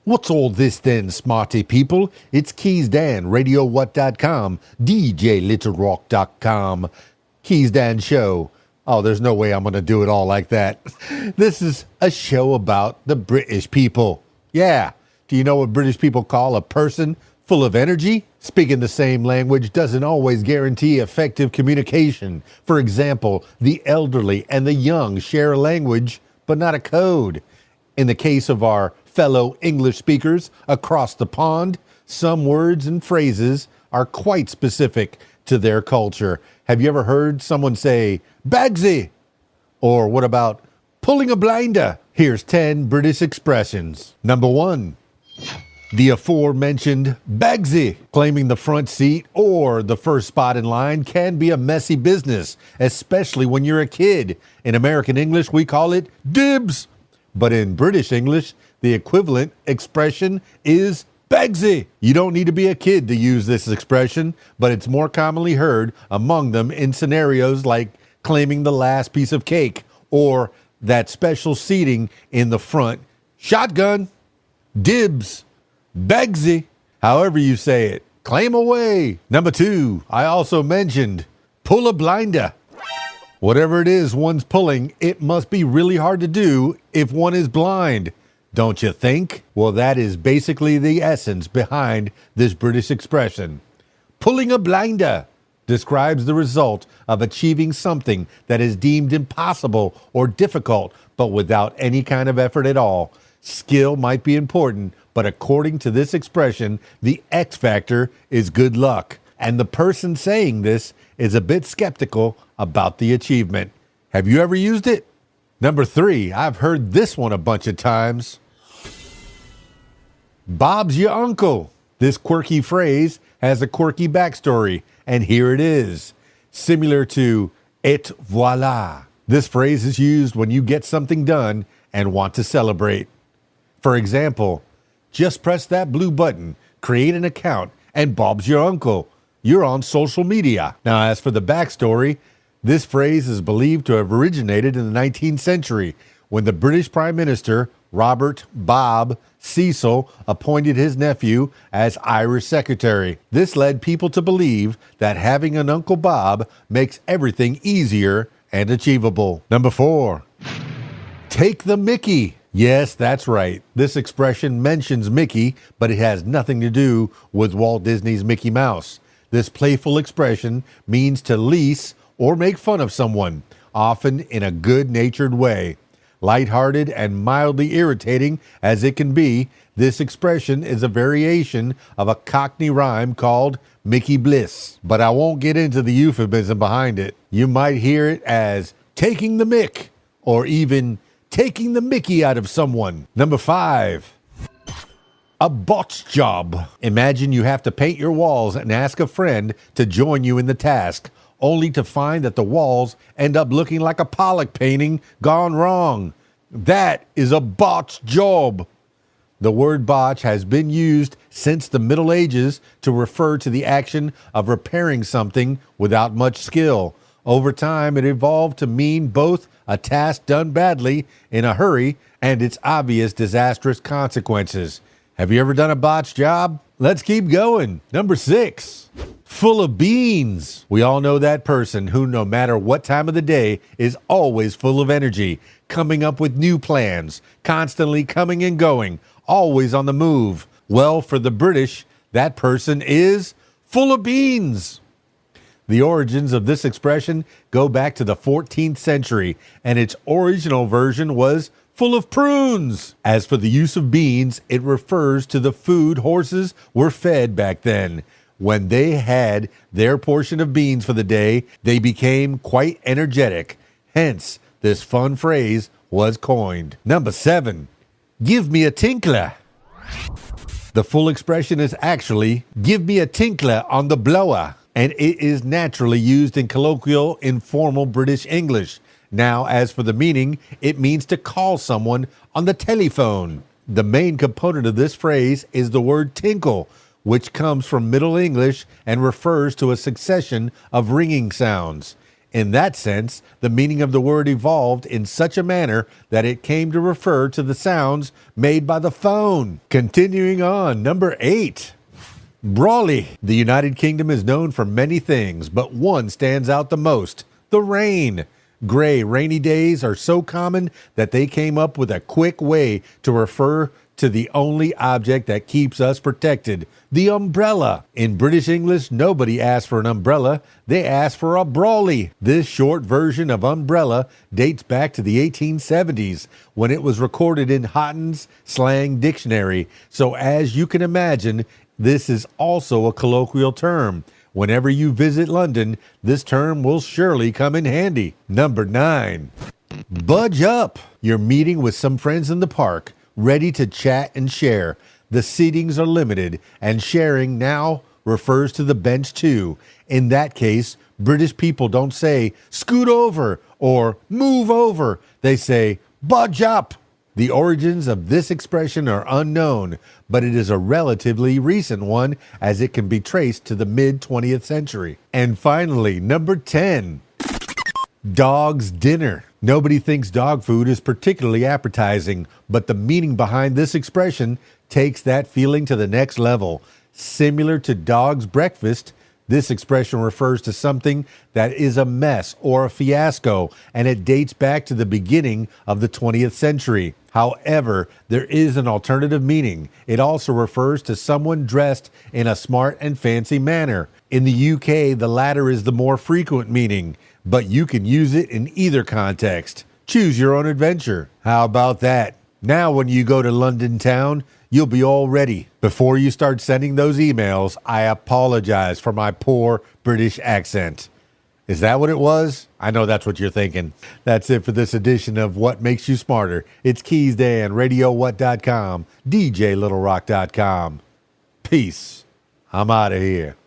What's all this then, smarty people? It's KeysDAN, RadioWhat.com, DJLittleRock.com, KeysDAN Show. Oh, there's no way I'm going to do it all like that. This is a show about the British people. Yeah. Do you know what British people call a person full of energy? Speaking the same language doesn't always guarantee effective communication. For example, the elderly and the young share a language, but not a code. In the case of our fellow English speakers across the pond, some words and phrases are quite specific to their culture. Have you ever heard someone say, Bagsy? Or what about pulling a blinder? Here's 10 British expressions. Number 1, the aforementioned Bagsy. Claiming the front seat or the first spot in line can be a messy business, especially when you're a kid. In American English, we call it dibs. But in British English, the equivalent expression is Bagsy. You don't need to be a kid to use this expression, but it's more commonly heard among them in scenarios like claiming the last piece of cake or that special seating in the front. Shotgun, dibs, Bagsy, however you say it. Claim away. Number 2, I also mentioned pull a blinder. Whatever it is one's pulling, it must be really hard to do if one is blind, don't you think? Well, that is basically the essence behind this British expression. Pulling a blinder describes the result of achieving something that is deemed impossible or difficult, but without any kind of effort at all. Skill might be important, but according to this expression, the X factor is good luck. And the person saying this is a bit skeptical about the achievement. Have you ever used it? Number 3, I've heard this one a bunch of times. Bob's your uncle. This quirky phrase has a quirky backstory, and here it is. Similar to et voilà. This phrase is used when you get something done and want to celebrate. For example, just press that blue button, create an account, and Bob's your uncle. You're on social media. Now, as for the backstory, this phrase is believed to have originated in the 19th century when the British Prime Minister, Robert Bob Cecil, appointed his nephew as Irish secretary. This led people to believe that having an Uncle Bob makes everything easier and achievable. Number 4, take the Mickey. Yes, that's right. This expression mentions Mickey, but it has nothing to do with Walt Disney's Mickey Mouse. This playful expression means to lease or make fun of someone, often in a good-natured way. Lighthearted and mildly irritating as it can be, this expression is a variation of a Cockney rhyme called Mickey Bliss. But I won't get into the euphemism behind it. You might hear it as taking the mick, or even taking the mickey out of someone. Number 5, a botch job. Imagine you have to paint your walls and ask a friend to join you in the task, only to find that the walls end up looking like a Pollock painting gone wrong. That is a botch job. The word botch has been used since the Middle Ages to refer to the action of repairing something without much skill. Over time, it evolved to mean both a task done badly in a hurry and its obvious disastrous consequences. Have you ever done a botched job? Let's keep going. Number 6, full of beans. We all know that person who, no matter what time of the day, is always full of energy, coming up with new plans, constantly coming and going, always on the move. Well, for the British, that person is full of beans. The origins of this expression go back to the 14th century, and its original version was full of prunes. As for the use of beans, it refers to the food horses were fed back then. When they had their portion of beans for the day, they became quite energetic. Hence, this fun phrase was coined. Number 7, give me a tinkler. The full expression is actually, give me a tinkler on the blower, and it is naturally used in colloquial, informal British English. Now, as for the meaning, it means to call someone on the telephone. The main component of this phrase is the word tinkle, which comes from Middle English and refers to a succession of ringing sounds. In that sense, the meaning of the word evolved in such a manner that it came to refer to the sounds made by the phone. Continuing on, number 8. Brawley. The United Kingdom is known for many things, but one stands out the most: the rain. Gray, rainy days are so common that they came up with a quick way to refer to the only object that keeps us protected: the umbrella. In British English, nobody asks for an umbrella, they ask for a brawley. This short version of umbrella dates back to the 1870s when it was recorded in Houghton's Slang Dictionary. So as you can imagine, this is also a colloquial term. Whenever you visit London, this term will surely come in handy. Number 9. Budge up. You're meeting with some friends in the park, ready to chat and share. The seatings are limited, and sharing now refers to the bench too. In that case, British people don't say scoot over or move over. They say budge up. The origins of this expression are unknown, but it is a relatively recent one as it can be traced to the mid-20th century. And finally, number 10. Dog's dinner. Nobody thinks dog food is particularly appetizing, but the meaning behind this expression takes that feeling to the next level. Similar to dog's breakfast, this expression refers to something that is a mess or a fiasco, and it dates back to the beginning of the 20th century. However, there is an alternative meaning. It also refers to someone dressed in a smart and fancy manner. In the UK, the latter is the more frequent meaning, but you can use it in either context. Choose your own adventure. How about that? Now when you go to London town, you'll be all ready. Before you start sending those emails, I apologize for my poor British accent. Is that what it was? I know that's what you're thinking. That's it for this edition of What Makes You Smarter. It's KeysDAN, RadioWhat.com, DJLittleRock.com. Peace. I'm out of here.